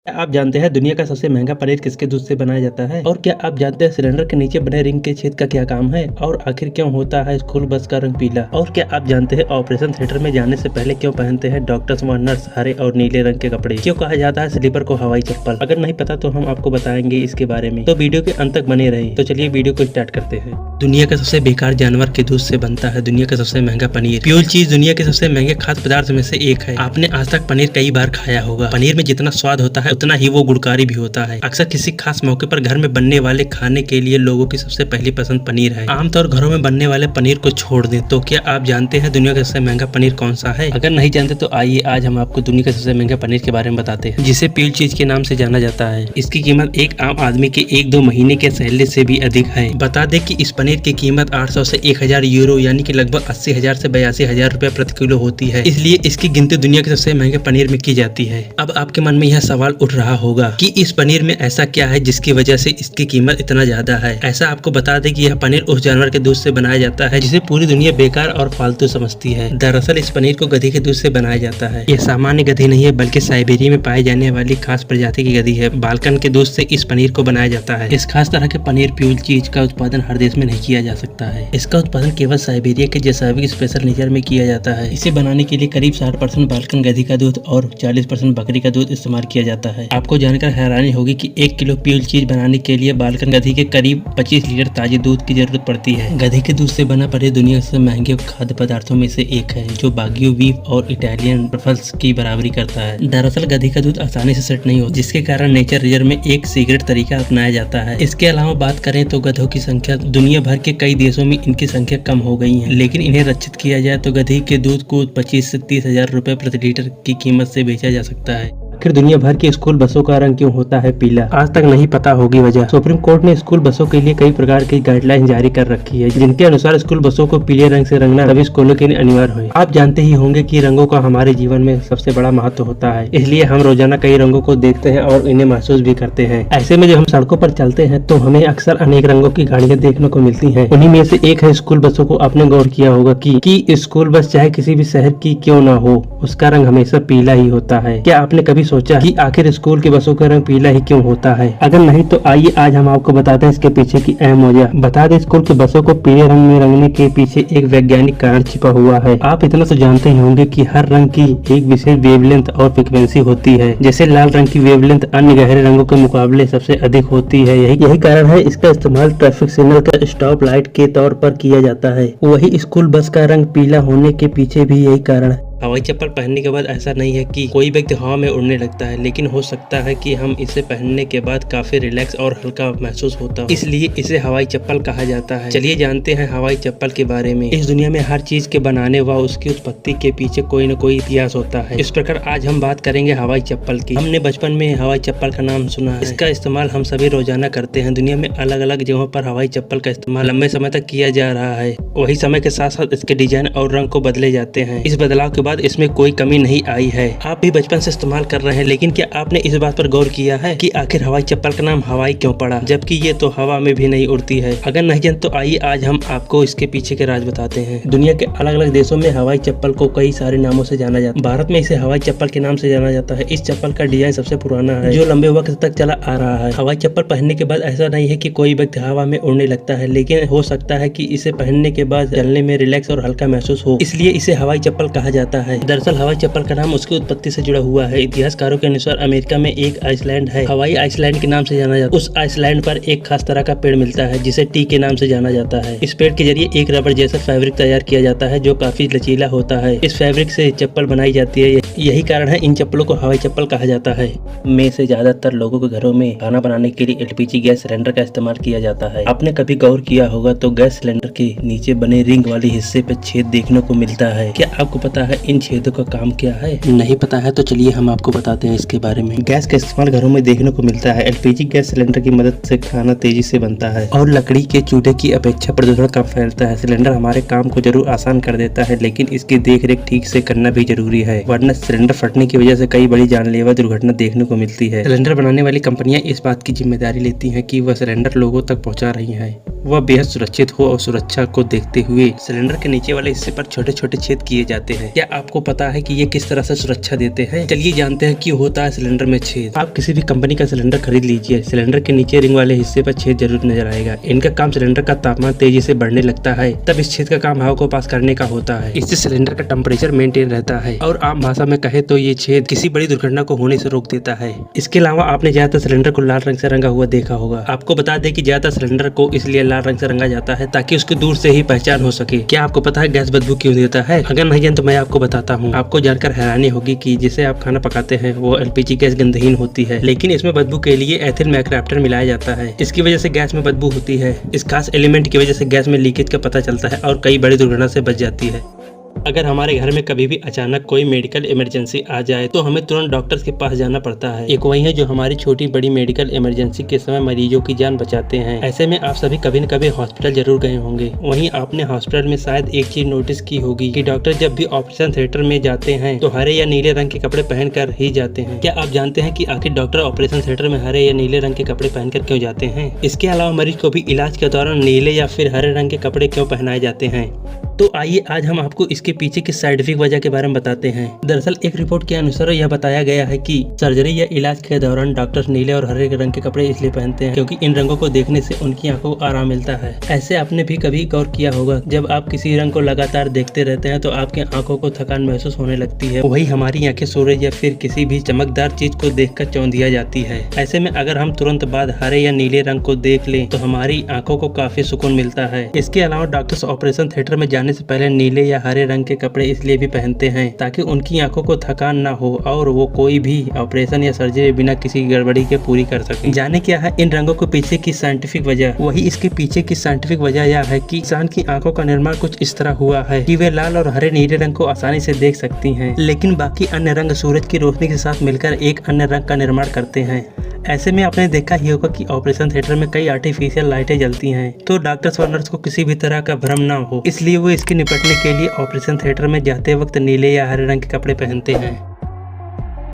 क्या आप जानते हैं दुनिया का सबसे महंगा पनीर किसके दूध से बनाया जाता है? और क्या आप जानते हैं सिलेंडर के नीचे बने रिंग के छेद का क्या काम है? और आखिर क्यों होता है स्कूल बस का रंग पीला? और क्या आप जानते हैं ऑपरेशन थिएटर में जाने से पहले क्यों पहनते हैं डॉक्टर्स व नर्स हरे और नीले रंग के कपड़े? क्यों कहा जाता है स्लीपर को हवाई चप्पल? अगर नहीं पता तो हम आपको बताएंगे इसके बारे में, तो वीडियो के अंत तक बने रहे। तो चलिए वीडियो को स्टार्ट करते हैं। दुनिया का सबसे बेकार जानवर के दूध से बनता है दुनिया का सबसे महंगा पनीर। प्योर चीज दुनिया के सबसे महंगे खाद्य पदार्थ में से एक है। आपने आज तक पनीर कई बार खाया होगा। पनीर में जितना स्वाद होता है उतना ही वो गुणकारी भी होता है। अक्सर किसी खास मौके पर घर में बनने वाले खाने के लिए लोगों की सबसे पहली पसंद पनीर है। आमतौर घरों में बनने वाले पनीर को छोड़ दें तो क्या आप जानते हैं दुनिया का सबसे महंगा पनीर कौन सा है? अगर नहीं जानते तो आइए आज हम आपको दुनिया के सबसे महंगे पनीर के बारे में बताते हैं, जिसे प्योर चीज के नाम से जाना जाता है। इसकी कीमत एक आम आदमी के 1-2 महीने के सैलरी से भी अधिक है। बता दें कि इस पनीर की कीमत 800 से 1000 यूरो यानी कि लगभग 80,000 से 82,000 रुपए प्रति किलो होती है। इसलिए इसकी गिनती दुनिया के सबसे महंगे पनीर में की जाती है। अब आपके मन में यह सवाल उठ रहा होगा कि इस पनीर में ऐसा क्या है जिसकी वजह से इसकी कीमत इतना ज्यादा है। ऐसा आपको बता दें कि यह पनीर उस जानवर के दूध से बनाया जाता है जिसे पूरी दुनिया बेकार और फालतू समझती है। दरअसल इस पनीर को गधी के दूध से बनाया जाता है। यह सामान्य गधी नहीं है बल्कि साइबेरिया में पाई जाने वाली खास प्रजाति की गधी है। बालकन के दूध से इस पनीर को बनाया जाता है। इस खास तरह के पनीर प्योर चीज का उत्पादन हर देश में नहीं किया जा सकता है। इसका उत्पादन केवल साइबेरिया के जैसाविक स्पेशल नेचर में किया जाता है। इसे बनाने के लिए करीब 60% बालकन गधी का दूध और 40% बकरी का दूध इस्तेमाल किया जाता है। आपको जानकर हैरानी होगी कि 1 किलो प्योर चीज बनाने के लिए बालकन गधी के करीब 25 लीटर ताजे दूध की जरूरत पड़ती है। गधी के दूध से बना पनीर दुनिया के सबसे महंगे खाद्य पदार्थों में से एक है, जो बाग्यू बीफ और इटालियन ट्रफल्स की बराबरी करता है। दरअसल गधी का दूध आसानी से सेट नहीं होता, जिसके कारण नेचर रिजर्व में एक सीक्रेट तरीका अपनाया जाता है। इसके अलावा बात करें तो गधों की संख्या दुनिया भर के कई देशों में इनकी संख्या कम हो गई है, लेकिन इन्हें रक्षित किया जाए तो गधी के दूध को 25 से 30,000 रुपए प्रति लीटर की कीमत से बेचा जा सकता है। आखिर दुनिया भर की स्कूल बसों का रंग क्यों होता है पीला? आज तक नहीं पता होगी वजह। सुप्रीम कोर्ट ने स्कूल बसों के लिए कई प्रकार की गाइडलाइन जारी कर रखी है, जिनके अनुसार स्कूल बसों को पीले रंग से रंगना सभी स्कूलों के लिए अनिवार्य है। आप जानते ही होंगे कि रंगों का हमारे जीवन में सबसे बड़ा महत्व होता है, इसलिए हम रोजाना कई रंगों को देखते हैं और इन्हें महसूस भी करते हैं। ऐसे में जब हम सड़कों पर चलते हैं तो हमें अक्सर अनेक रंगों की गाड़ियां देखने को मिलती है। उन्हीं में से एक है स्कूल बसों को। आपने गौर किया होगा कि स्कूल बस चाहे किसी भी शहर की क्यों ना हो, उसका रंग हमेशा पीला ही होता है। क्या आपने कभी सोचा कि आखिर स्कूल की बसों का रंग पीला ही क्यों होता है? अगर नहीं तो आइए आज हम आपको बताते हैं इसके पीछे की अहम वजह। बता दें स्कूल की बसों को पीले रंग में रंगने के पीछे एक वैज्ञानिक कारण छिपा हुआ है। आप इतना तो जानते ही होंगे कि हर रंग की एक विशेष वेवलेंथ और फ्रीक्वेंसी होती है। जैसे लाल रंग की वेवलेंथ अन्य गहरे रंगों के मुकाबले सबसे अधिक होती है। यही कारण है इसका इस्तेमाल ट्रैफिक सिग्नल का स्टॉप लाइट के तौर पर किया जाता है। वही स्कूल बस का रंग पीला होने के पीछे भी यही कारण है। हवाई चप्पल पहनने के बाद ऐसा नहीं है कि कोई व्यक्ति हवा में उड़ने लगता है, लेकिन हो सकता है कि हम इसे पहनने के बाद काफी रिलैक्स और हल्का महसूस होता हो, इसलिए इसे हवाई चप्पल कहा जाता है। चलिए जानते हैं हवाई चप्पल के बारे में। इस दुनिया में हर चीज के बनाने व उसकी उत्पत्ति के पीछे कोई न कोई इतिहास होता है। इस प्रकार आज हम बात करेंगे हवाई चप्पल की। हमने बचपन में हवाई चप्पल का नाम सुना है। इसका इस्तेमाल हम सभी रोजाना करते हैं। दुनिया में अलग अलग जगहों पर हवाई चप्पल का इस्तेमाल लंबे समय तक किया जा रहा है। वही समय के साथ साथ इसके डिजाइन और रंग को बदले जाते हैं। इस बदलाव के बाद इसमें कोई कमी नहीं आई है। आप भी बचपन से इस्तेमाल कर रहे हैं, लेकिन क्या आपने इस बात पर गौर किया है कि आखिर हवाई चप्पल का नाम हवाई क्यों पड़ा, जबकि ये तो हवा में भी नहीं उड़ती है? अगर नहीं जानते तो आइए आज हम आपको इसके पीछे के राज बताते हैं। दुनिया के अलग अलग देशों में हवाई चप्पल को कई सारे नामों से जाना जाता है। भारत में इसे हवाई चप्पल के नाम से जाना जाता है। इस चप्पल का डिजाइन सबसे पुराना है, जो लंबे वक्त तक चला आ रहा है। हवाई चप्पल पहनने के बाद ऐसा नहीं है कि कोई व्यक्ति हवा में उड़ने लगता है, लेकिन हो सकता है कि इसे पहनने के बाद चलने में रिलैक्स और हल्का महसूस हो, इसलिए इसे हवाई चप्पल कहा जाता है। दरअसल हवाई चप्पल का नाम उसकी उत्पत्ति से जुड़ा हुआ है। इतिहासकारों के अनुसार अमेरिका में एक आइसलैंड है, हवाई आइसलैंड के नाम से जाना जाता है। उस आइसलैंड पर एक खास तरह का पेड़ मिलता है जिसे टी के नाम से जाना जाता है। इस पेड़ के जरिए एक रबड़ जैसा फैब्रिक तैयार किया जाता है जो काफी लचीला होता है। इस फैब्रिक से चप्पल बनाई जाती है। यही कारण है इन चप्पलों को हवाई चप्पल कहा जाता है। में से ज्यादातर लोगों के घरों में खाना बनाने के लिए एलपीजी गैस सिलेंडर का इस्तेमाल किया जाता है। आपने कभी गौर किया होगा तो गैस सिलेंडर के नीचे बने रिंग वाले हिस्से पे छेद देखने को मिलता है। क्या आपको पता है इन छेदों का काम क्या है? नहीं पता है तो चलिए हम आपको बताते हैं इसके बारे में। गैस का इस्तेमाल घरों में देखने को मिलता है। एलपीजी गैस सिलेंडर की मदद से खाना तेजी से बनता है और लकड़ी के चूल्हे की अपेक्षा प्रदूषण कम फैलता है। सिलेंडर हमारे काम को जरूर आसान कर देता है, लेकिन इसकी देखरेख ठीक से करना भी जरूरी है, वरना सिलेंडर फटने की वजह से कई बड़ी जानलेवा दुर्घटना देखने को मिलती है। सिलेंडर बनाने वाली कंपनियां इस बात की जिम्मेदारी लेती हैं कि वह सिलेंडर लोगों तक पहुंचा रही हैं। वह बेहद सुरक्षित हो और सुरक्षा को देखते हुए सिलेंडर के नीचे वाले हिस्से पर छोटे छोटे छेद किए जाते हैं। क्या आपको पता है कि ये किस तरह से सुरक्षा देते हैं? चलिए जानते हैं क्यों होता है सिलेंडर में छेद। आप किसी भी कंपनी का सिलेंडर खरीद लीजिए, सिलेंडर के नीचे रिंग वाले हिस्से पर छेद जरूर नजर आएगा। इनका काम सिलेंडर का तापमान तेजी से बढ़ने लगता है, तब इस छेद का काम हवा को पास करने का होता है। इससे सिलेंडर का टेम्परेचर मेंटेन रहता है और आम भाषा में कहे तो ये छेद किसी बड़ी दुर्घटना को होने से रोक देता है। इसके अलावा आपने ज्यादातर सिलेंडर को लाल रंग से रंगा हुआ देखा होगा। आपको बता दें कि ज्यादातर सिलेंडर को इसलिए लाल रंग से रंगा जाता है ताकि उसकी दूर से ही पहचान हो सके। क्या आपको पता है गैस बदबू क्यों देता है? अगर नहीं जान तो मैं आपको बताता हूँ। आपको जानकर हैरानी होगी कि जिसे आप खाना पकाते हैं वो एलपीजी गैस गंधहीन होती है, लेकिन इसमें बदबू के लिए एथिल मैक्रोप्टेन मिलाया जाता है। इसकी वजह से गैस में बदबू होती है। इस खास एलिमेंट की वजह से गैस में लीकेज का पता चलता है और कई बड़ी दुर्घटना से बच जाती है। अगर हमारे घर में कभी भी अचानक कोई मेडिकल इमरजेंसी आ जाए तो हमें तुरंत डॉक्टर्स के पास जाना पड़ता है। एक वही है जो हमारी छोटी बड़ी मेडिकल इमरजेंसी के समय मरीजों की जान बचाते हैं। ऐसे में आप सभी कभी न कभी हॉस्पिटल जरूर गए होंगे। वहीं आपने हॉस्पिटल में शायद एक चीज नोटिस की होगी कि डॉक्टर जब भी ऑपरेशन थिएटर में जाते हैं तो हरे या नीले रंग के कपड़े पहनकर ही जाते हैं। क्या आप जानते हैं कि आखिर डॉक्टर ऑपरेशन थिएटर में हरे या नीले रंग के कपड़े पहनकर क्यों जाते हैं? इसके अलावा मरीज को भी इलाज के दौरान नीले या फिर हरे रंग के कपड़े क्यों पहनाए जाते हैं? तो आइए आज हम आपको इसके पीछे की साइंटिफिक वजह के बारे में बताते हैं। दरअसल एक रिपोर्ट के अनुसार यह बताया गया है कि सर्जरी या इलाज के दौरान डॉक्टर नीले और हरे रंग के कपड़े इसलिए पहनते हैं क्योंकि इन रंगों को देखने से उनकी आंखों को आराम मिलता है। ऐसे आपने भी कभी गौर किया होगा, जब आप किसी रंग को लगातार देखते रहते हैं तो आपकी आंखों को थकान महसूस होने लगती है। वही हमारी आंखें सूरज या फिर किसी भी चमकदार चीज को देखकर चौंधिया जाती है। ऐसे में अगर हम तुरंत बाद हरे या नीले रंग को देख लें तो हमारी आंखों को काफी सुकून मिलता है। इसके अलावा डॉक्टर्स ऑपरेशन थिएटर में जाने से पहले नीले या हरे रंग के कपड़े इसलिए भी पहनते हैं ताकि उनकी आंखों को थकान ना हो और वो कोई भी ऑपरेशन या सर्जरी बिना किसी गड़बड़ी के पूरी कर सके। जाने क्या है इन रंगों के पीछे की साइंटिफिक वजह? वही इसके पीछे की साइंटिफिक वजह यह है कि इंसान की आंखों का निर्माण कुछ इस तरह हुआ है कि वे लाल और हरे नीले रंग को आसानी से देख सकती हैं, लेकिन बाकी अन्य रंग सूरज की रोशनी के साथ मिलकर एक अन्य रंग का निर्माण करते हैं। ऐसे में आपने देखा ही होगा कि ऑपरेशन थिएटर में कई आर्टिफिशियल लाइटें जलती हैं, तो डॉक्टर्स और नर्स को किसी भी तरह का भ्रम ना हो, इसलिए वो इसके निपटने के लिए ऑपरेशन थिएटर में जाते वक्त नीले या हरे रंग के कपड़े पहनते हैं।